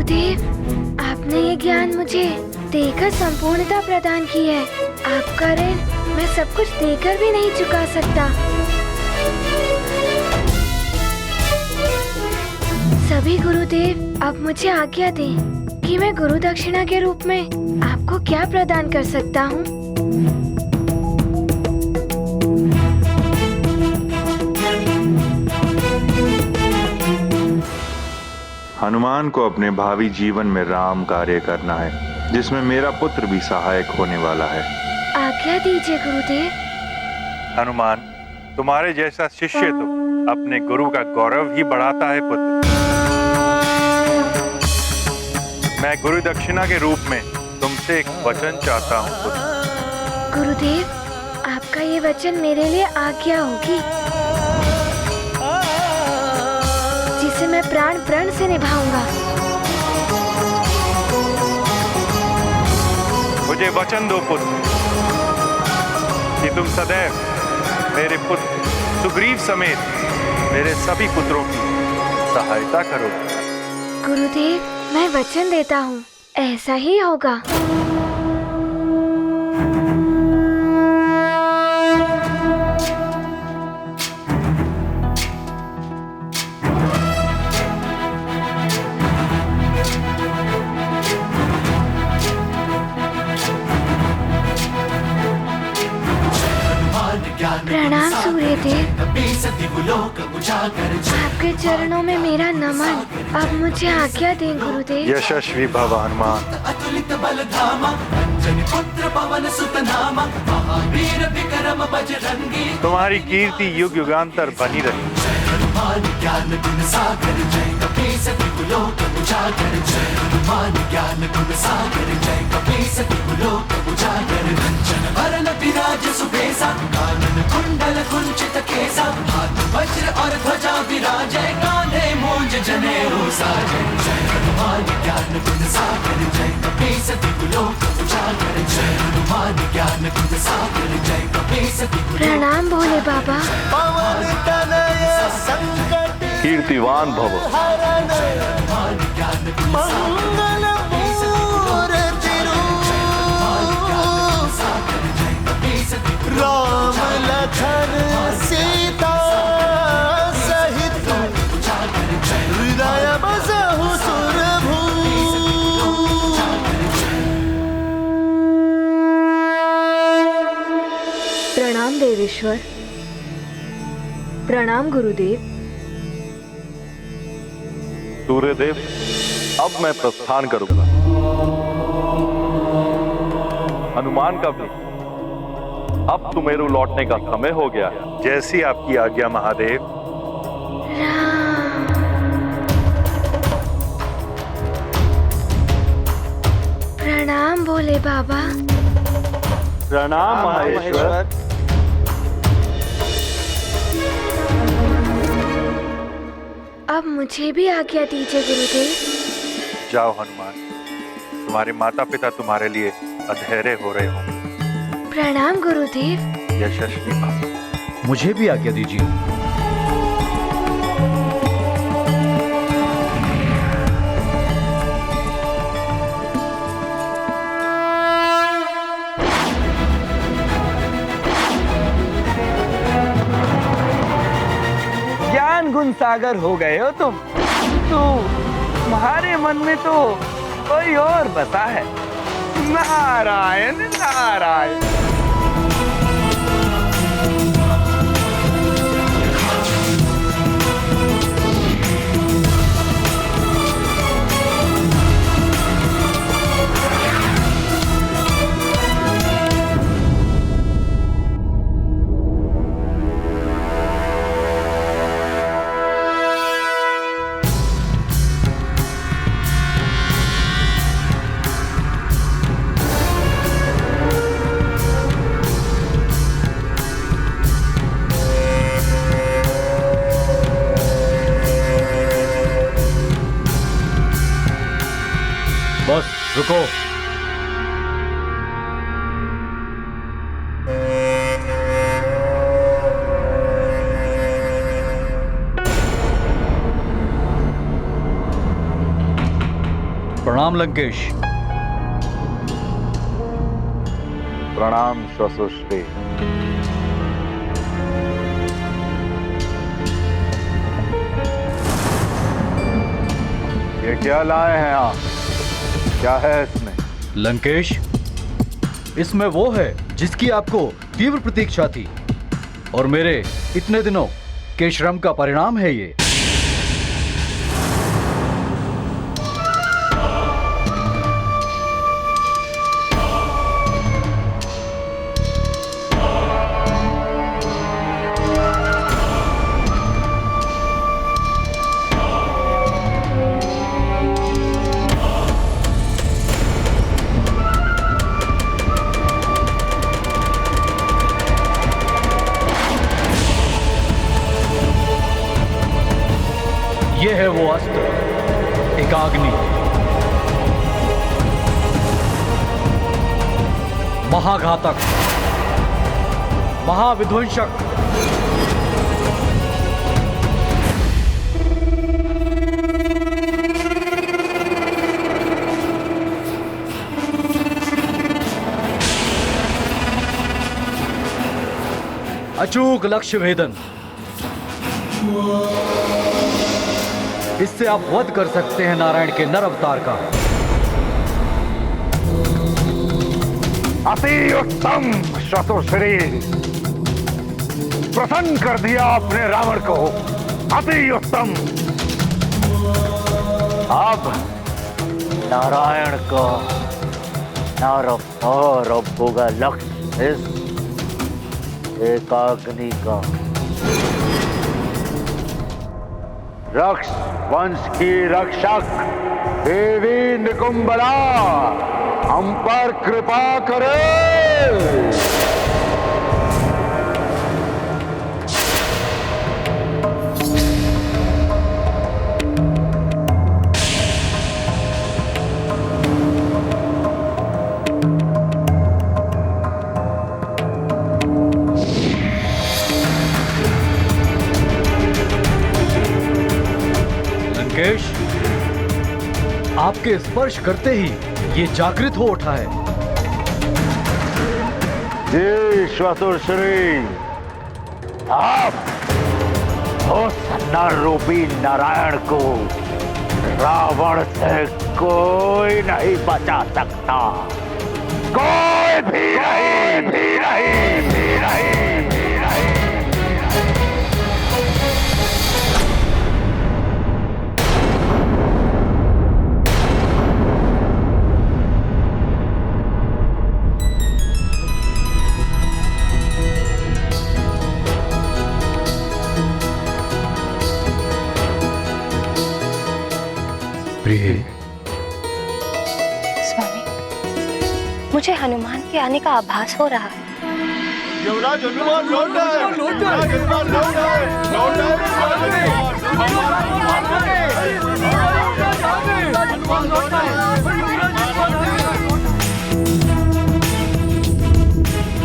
गुरुदेव, आपने ये ज्ञान मुझे देकर संपूर्णता प्रदान की है। आपका ऋण मैं सब कुछ देकर भी नहीं चुका सकता। सभी गुरुदेव, अब मुझे आज्ञा दें कि मैं गुरु दक्षिणा के रूप में आपको क्या प्रदान कर सकता हूँ। हनुमान को अपने भावी जीवन में राम कार्य करना है, जिसमें मेरा पुत्र भी सहायक होने वाला है। आज्ञा दीजिए गुरुदेव। हनुमान, तुम्हारे जैसा शिष्य तो अपने गुरु का गौरव ही बढ़ाता है पुत्र। मैं गुरु दक्षिणा के रूप में तुमसे एक वचन चाहता हूँ पुत्र। गुरुदेव, आपका ये वचन मेरे लिए आज्ञा होगी, जिसे मैं प्राण प्रण से निभाऊंगा। मुझे वचन दो पुत्र कि तुम सदैव मेरे पुत्र सुग्रीव समेत मेरे सभी पुत्रों की सहायता करोगे। गुरुदेव, मैं वचन देता हूँ, ऐसा ही होगा। प्रणाम सूर्यदेव, आपके चरणों में मेरा नमन। अब मुझे आज्ञा दें गुरुदेव। यशस्वी भव हनुमान। अतुलित बल धामा, अंजनी पुत्र पवन सुत नामा, महावीर विक्रम बजरंगी। तुम्हारी कीर्ति युग युगांतर बनी रही। हनुमान ज्ञान गुण सागर जय कपीस तिहुलोक उजागर। जय हनुमान ज्ञान गुण सागर जय कपीस तिहुलोक उजागर। कंचन वरण विराज सुबेसा, कानन कुंडल कुंचित केसा। हाथ वज्र और ध्वजा विराजै, कांधे मूंज जनेऊ साजै। जय हनुमान ज्ञान गुण सागर जय कपीस तिहुलोक उजागर। जय हनुमान ज्ञान गुण सागर जय कपीस तिहुलोक। प्रणाम भोले बाबा। पवन तनय संकट कीर्तिवान भव। मंगल मूर्ति राम लखन सीता सहित हृदय बसहु सुरभू। प्रणाम देवेश्वर। प्रणाम गुरुदेव। सूर्यदेव, अब मैं प्रस्थान करूंगा। हनुमान का भी अब सुमेरु लौटने का समय हो गया है। जैसी आपकी आज्ञा महादेव। राम। प्रणाम भोले बाबा। प्रणाम महेश्वर। अब मुझे भी आज्ञा दीजिए गुरुदेव। जाओ हनुमान, तुम्हारे माता पिता तुम्हारे लिए अधैर्य हो रहे होंगे। प्रणाम गुरुदेव। यशस्वी भव। मुझे भी आज्ञा दीजिए। ज्ञान गुण सागर हो गए हो तुम। तुम्हारे मन में तो कोई और बसा है। नारायण नारायण। बस रुको। प्रणाम लंकेश। प्रणाम श्वसुश्री। ये क्या लाए हैं आप? क्या है इसमें? लंकेश, इसमें वो है जिसकी आपको तीव्र प्रतीक्षा थी और मेरे इतने दिनों के श्रम का परिणाम है ये। ये है वो अस्त्र, एकाग्नि। महाघातक, महाविध्वंसक। अचूक लक्ष्य भेदन। इससे आप वध कर सकते हैं नारायण के नर अवतार का। अति उत्तम श्वसुश्री, प्रसन्न कर दिया आपने रावण को। अति उत्तम। अब नारायण का नर अवतार अब होगा लक्ष्य इस एकाग्नि का। रक्ष वंश की रक्षक देवी निकुंबला हम पर कृपा करे। लंकेश, आपके स्पर्श करते ही ये जागृत हो उठा है। जी श्वसुश्री, आप उस नर रूपी नारायण को रावण से कोई नहीं बचा सकता। कोई भी नहीं, भी नहीं, भी नहीं, भी नहीं। प्रिय, स्वामी, मुझे हनुमान के आने का आभास हो रहा है। युवराज हनुमान लौट आए। युवराज हनुमान लौट आए। लौट आए।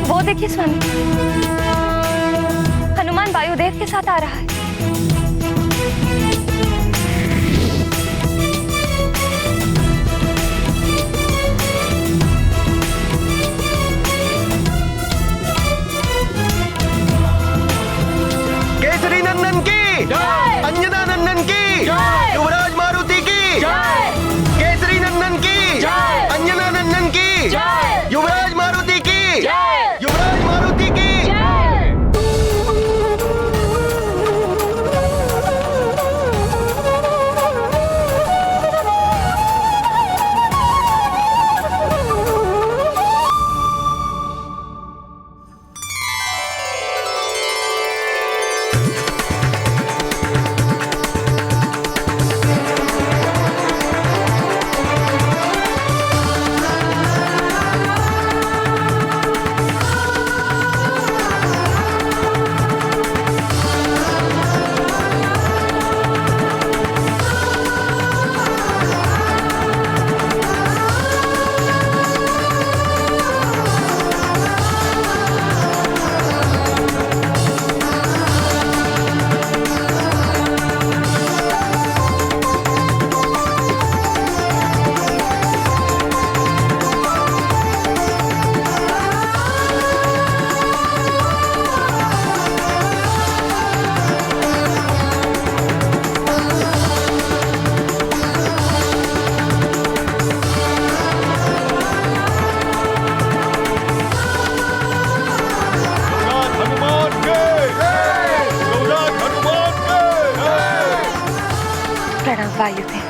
वो देखिए स्वामी, हनुमान वायुदेव के साथ आ रहा है। केसरी नंदन की, अंजना नंदन की, युवराज मारुति की, केसरी नंदन की, अंजना नंदन की, युवराज मारुति की, युवराज मारुति की। वायुदेव।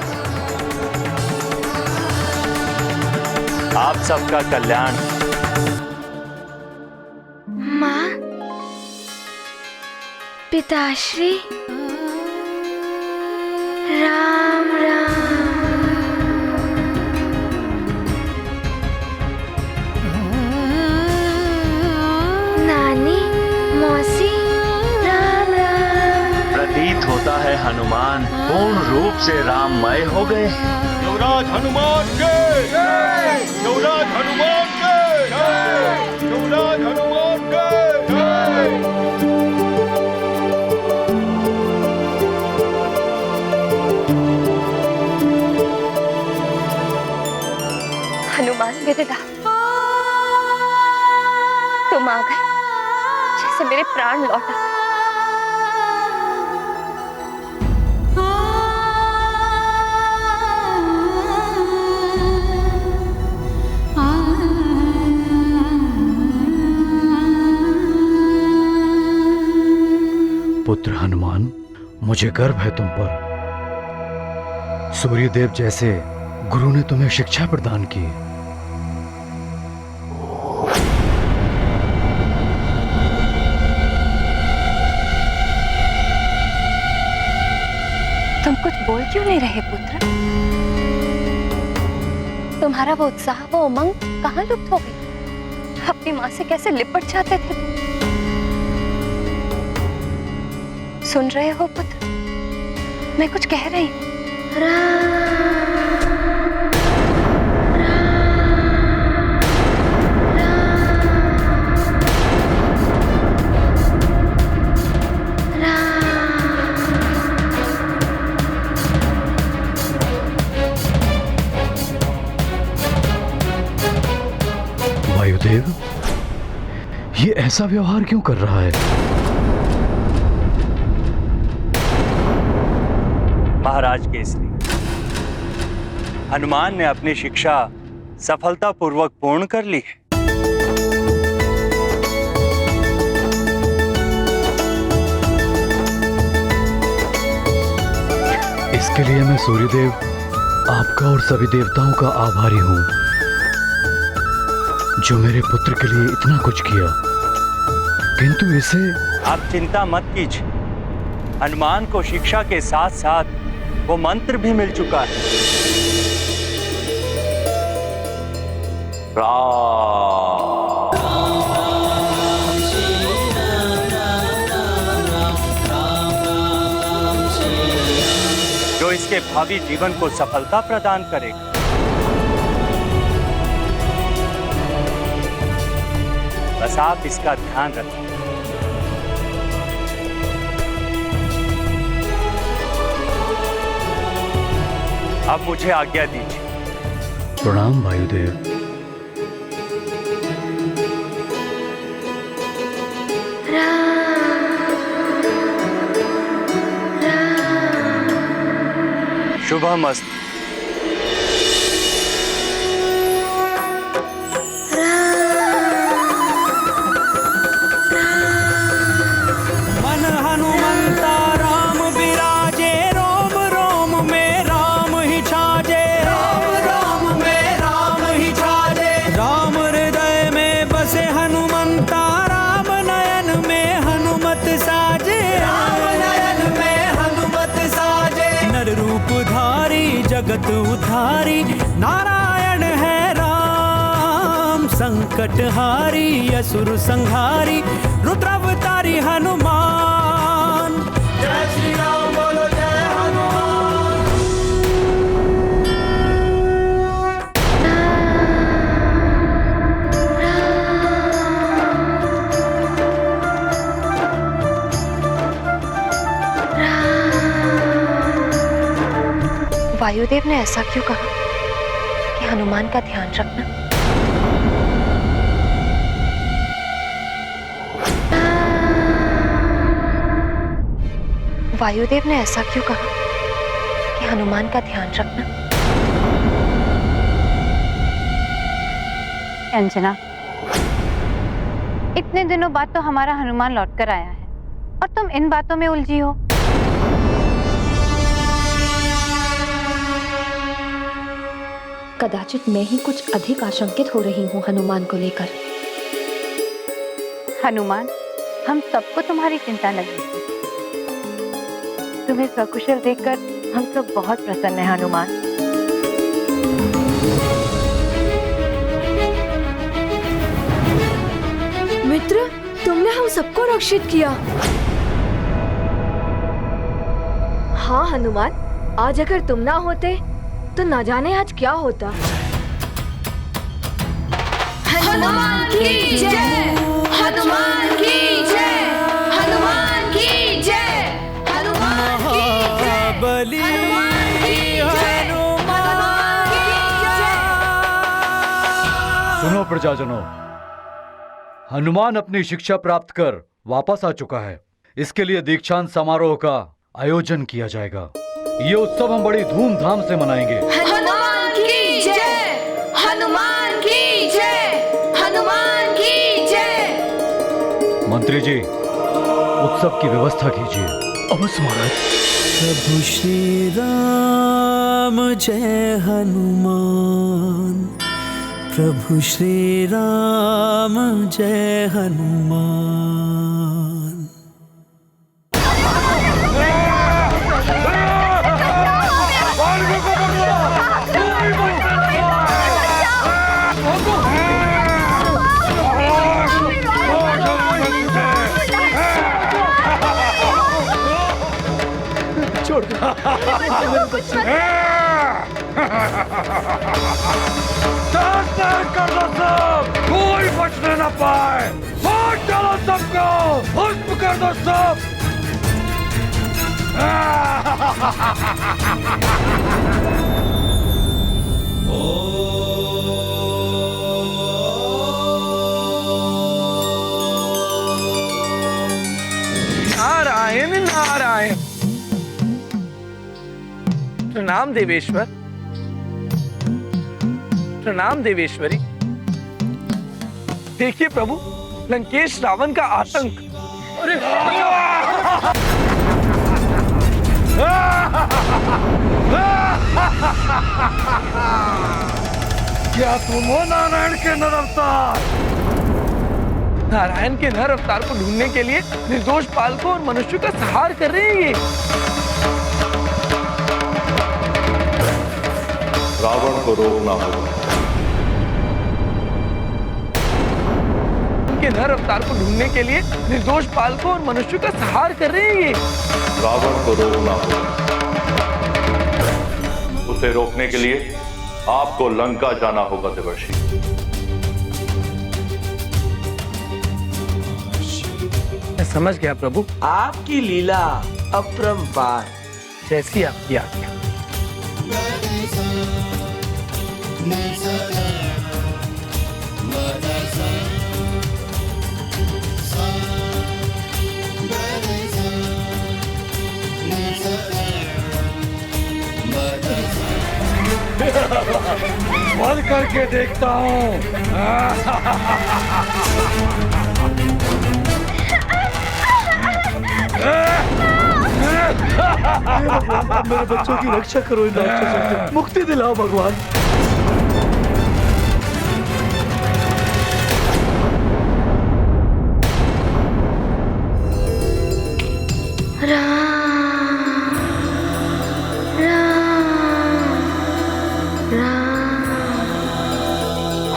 आप सबका कल्याण। माँ, पिताश्री, राम राम। नानी, मौसी, राम राम। प्रतीत होता है हनुमान पूर्ण रूप से राममय हो गए। युवराज हनुमान के जय, युवराज हनुमान के जय, युवराज हनुमान के जय। हनुमान मेरे लाल, तुम आ गए जैसे मेरे प्राण लौटा। पुत्र हनुमान, मुझे गर्व है तुम पर। सूर्यदेव जैसे गुरु ने तुम्हें शिक्षा प्रदान की। तुम कुछ बोल क्यों नहीं रहे पुत्र? तुम्हारा वो उत्साह, वो उमंग कहाँ लुप्त हो गई? अपनी माँ से कैसे लिपट जाते थे? सुन रहे हो पुत्र, मैं कुछ कह रही हूँ। वायुदेव, ये ऐसा व्यवहार क्यों कर रहा है? महाराज केसरी, हनुमान ने अपनी शिक्षा सफलतापूर्वक पूर्ण कर ली है। इसके लिए मैं सूर्यदेव आपका और सभी देवताओं का आभारी हूं, जो मेरे पुत्र के लिए इतना कुछ किया। किंतु इसे आप चिंता मत कीजिए, हनुमान को शिक्षा के साथ साथ वो मंत्र भी मिल चुका है। जो इसके भावी जीवन को सफलता प्रदान करेगा। बस आप इसका ध्यान रखें। अब मुझे आज्ञा दीजिए। प्रणाम वायुदेव। शुभमस्तु। मन हनुमंता राम विराजे, रोम रोम में राम ही छाजे। राम राम में राम ही छाजे। राम हृदय में बसे हनुमंता, राम नयन में हनुमत साजे। राम नयन में हनुमत साजे। नर रूप धारी जगत उद्धारी, नारायण है राम। संकट हारी असुर संहारी, रुद्रावतारी हनुमान। जय श्री राम बोलो, जय हनुमान। वायुदेव ने ऐसा क्यों कहा कि हनुमान का ध्यान रखना? वायुदेव ने ऐसा क्यों कहा कि हनुमान का ध्यान रखना? अंजना, इतने दिनों बाद तो हमारा हनुमान लौटकर आया है और तुम इन बातों में उलझी हो। कदाचित मैं ही कुछ अधिक आशंकित हो रही हूँ हनुमान को लेकर। हनुमान, हम सबको तुम्हारी चिंता लगी थी। तुम्हें सकुशल देखकर हम सब बहुत प्रसन्न हैं हनुमान। मित्र, तुमने हम सबको रक्षित किया। हाँ हनुमान, आज अगर तुम ना होते तो न जाने आज क्या होता। हनुमान की जय, हनुमान की जय, हनुमान की जय, हनुमान की जय, हनुमान की जय, हनुमान की जय। सुनो प्रजाजनों, हनुमान अपनी शिक्षा प्राप्त कर वापस आ चुका है। इसके लिए दीक्षांत समारोह का आयोजन किया जाएगा। ये उत्सव हम बड़ी धूमधाम से मनाएंगे। हनुमान की जय, हनुमान की जय, हनुमान की जय। मंत्री जी, उत्सव की व्यवस्था कीजिए। अवश्य महाराज। प्रभु श्री राम जय हनुमान, प्रभु श्री राम जय हनुमान। कर दो सब, कोई बचने न पाए। मार डालो सबको, भस्म कर दो सब। नारायण नारायण। प्रणाम देवेश्वर, प्रणाम देवेश्वरी। देखिए प्रभु, लंकेश रावण का आतंक। अरे क्या तुम हो नारायण के नर अवतार? नारायण के नर अवतार को ढूंढने के लिए निर्दोष बालकों और मनुष्यों का संहार कर रहे हैं ये। रावण को रोकना होगा। उनके नर अवतार को ढूंढने के लिए निर्दोष बालकों और मनुष्यों का संहार कर रहे हैं ये। रावण को रोकना होगा। उसे रोकने के लिए आपको लंका जाना होगा देवर्षि। मैं समझ गया प्रभु, आपकी लीला अपरंपार। जैसी आपकी आज्ञा। बल करके देखता हूँ। मेरे बच्चों की रक्षा करो, इन राक्षसों से मुक्ति दिलाओ भगवान।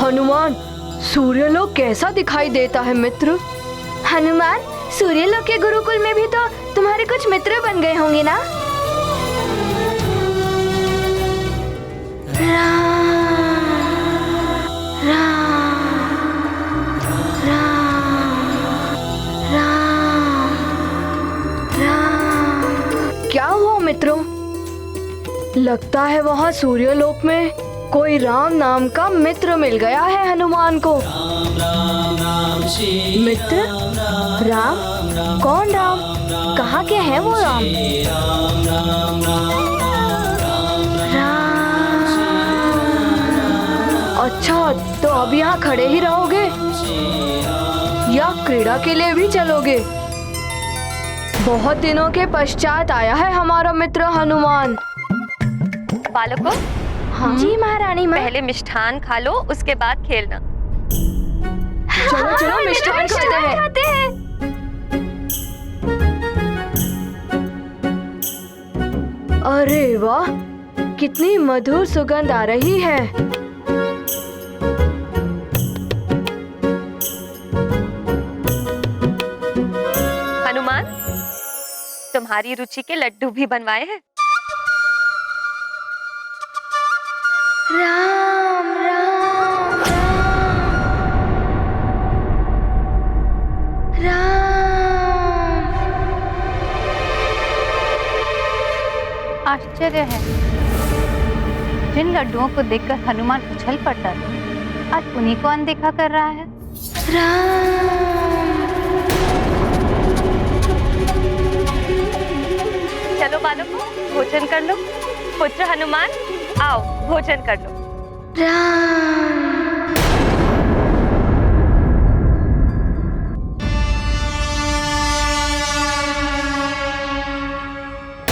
हनुमान, सूर्यलोक कैसा दिखाई देता है मित्र? हनुमान, सूर्यलोक के गुरुकुल में भी तो तुम्हारे कुछ मित्र बन गए होंगे ना? क्या हुआ मित्रों? लगता है वहाँ सूर्यलोक में कोई राम नाम का मित्र मिल गया है हनुमान को। मित्र? राम? कौन राम? कहाँ के हैं वो राम? अच्छा, तो अब यहाँ खड़े ही रहोगे या क्रीड़ा के लिए भी चलोगे? बहुत दिनों के पश्चात आया है हमारा मित्र हनुमान। बालकों, हाँ जी महारानी माँ। पहले मिष्ठान खा लो, उसके बाद खेलना। चलो चलो मिष्ठान खाते हैं। अरे वाह, कितनी मधुर सुगंध आ रही है। हनुमान, तुम्हारी रुचि के लड्डू भी बनवाए हैं। राम राम राम राम। आश्चर्य है, जिन लड्डुओं को देखकर हनुमान उछल पड़ता था, आज उन्हीं को अनदेखा कर रहा है। चलो बालकों, भोजन कर लो। पुत्र हनुमान, आओ भोजन कर लो।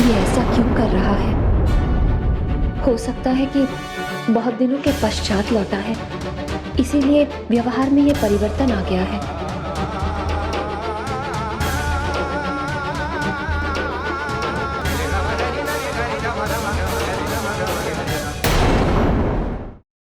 ये ऐसा क्यों कर रहा है? हो सकता है कि बहुत दिनों के पश्चात लौटा है, इसीलिए व्यवहार में ये परिवर्तन आ गया है।